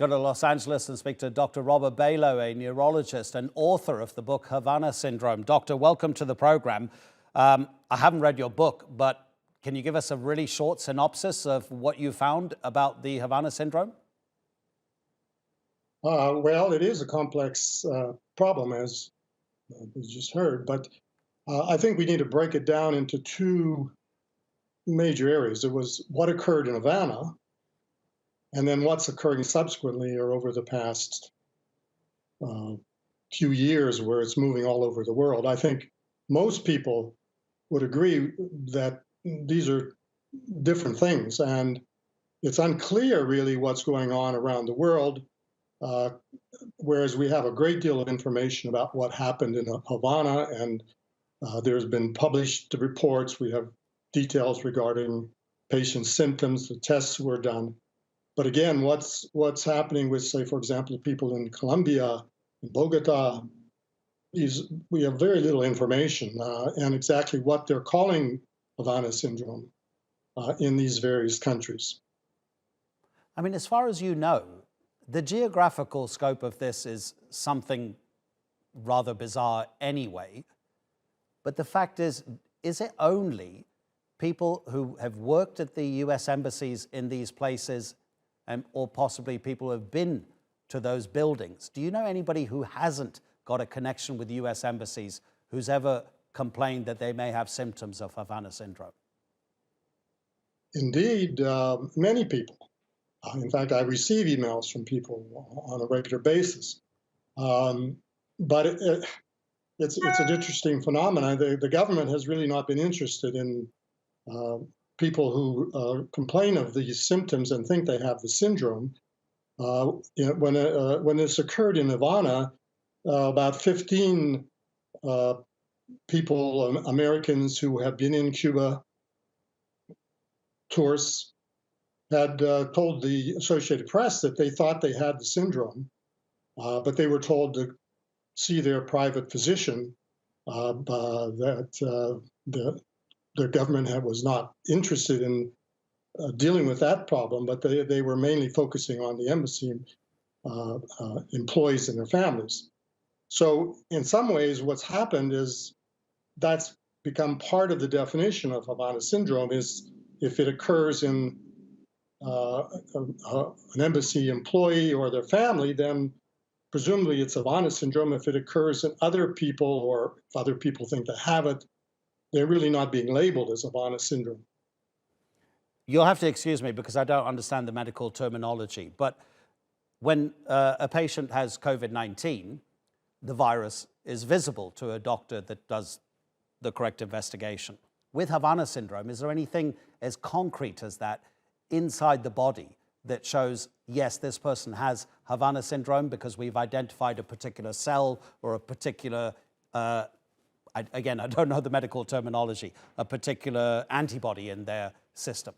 Go to Los Angeles and speak to Dr. Robert Baloh, a neurologist and author of the book Havana Syndrome. Doctor, welcome to the program. I haven't read your book, but can you give us a really short synopsis of what you found about the Havana Syndrome? Well, it is a complex problem, as we just heard, but I think we need to break it down into two major areas. It was what occurred in Havana, and then what's occurring subsequently or over the past few years, where it's moving all over the world. I think most people would agree that these are different things, and it's unclear really what's going on around the world. Whereas we have a great deal of information about what happened in Havana, and there's been published reports. We have details regarding patient symptoms, the tests were done. But again, what's happening with, say, for example, people in Colombia, in Bogota, we have very little information and exactly what they're calling Havana Syndrome in these various countries. I mean, as far as you know, the geographical scope of this is something rather bizarre anyway. But the fact is it only people who have worked at the US embassies in these places, or possibly people who have been to those buildings? Do you know anybody who hasn't got a connection with US embassies who's ever complained that they may have symptoms of Havana Syndrome? Indeed, many people. In fact, I receive emails from people on a regular basis. But it's an interesting phenomenon. The government has really not been interested in people who complain of these symptoms and think they have the syndrome. When this occurred in Havana, about 15 people, Americans who have been in Cuba, tourists, had told the Associated Press that they thought they had the syndrome, but they were told to see their private physician, that the government was not interested in dealing with that problem, but they were mainly focusing on the embassy employees and their families. So in some ways, what's happened is that's become part of the definition of Havana Syndrome, is if it occurs in an embassy employee or their family, then presumably it's Havana Syndrome. If it occurs in other people, or if other people think they have it, they're really not being labeled as Havana Syndrome. You'll have to excuse me because I don't understand the medical terminology, but when a patient has COVID-19, the virus is visible to a doctor that does the correct investigation. With Havana Syndrome, is there anything as concrete as that inside the body that shows, yes, this person has Havana Syndrome because we've identified a particular cell or a particular, again, I don't know the medical terminology, a particular antibody in their system?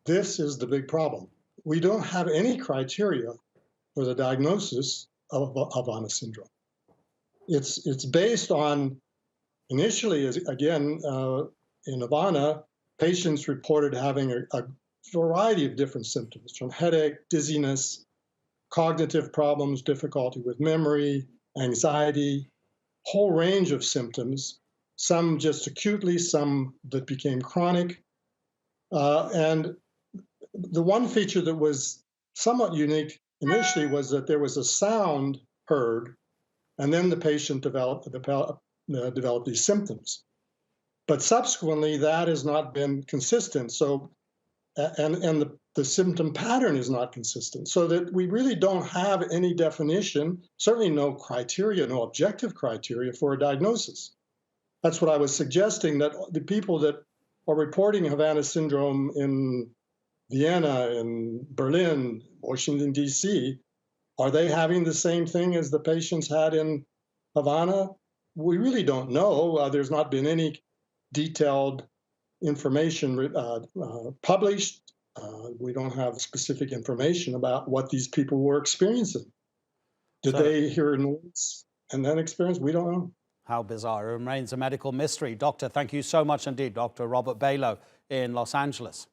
This is the big problem. We don't have any criteria for the diagnosis of Havana Syndrome. It's based on, initially, again, in Havana, patients reported having a variety of different symptoms, from headache, dizziness, cognitive problems, difficulty with memory, anxiety, whole range of symptoms, some just acutely, some that became chronic. And the one feature that was somewhat unique initially was that there was a sound heard, and then the patient developed these symptoms. But subsequently, that has not been consistent. So, and the symptom pattern is not consistent. So that we really don't have any definition, certainly no criteria, no objective criteria for a diagnosis. That's what I was suggesting, that the people that are reporting Havana Syndrome in Vienna, in Berlin, Washington, D.C., are they having the same thing as the patients had in Havana? We really don't know. There's not been any detailed information published. We don't have specific information about what these people were experiencing. Did they hear noise and then experience? We don't know. How bizarre. It remains a medical mystery. Doctor, thank you so much indeed. Dr. Robert Baloh in Los Angeles.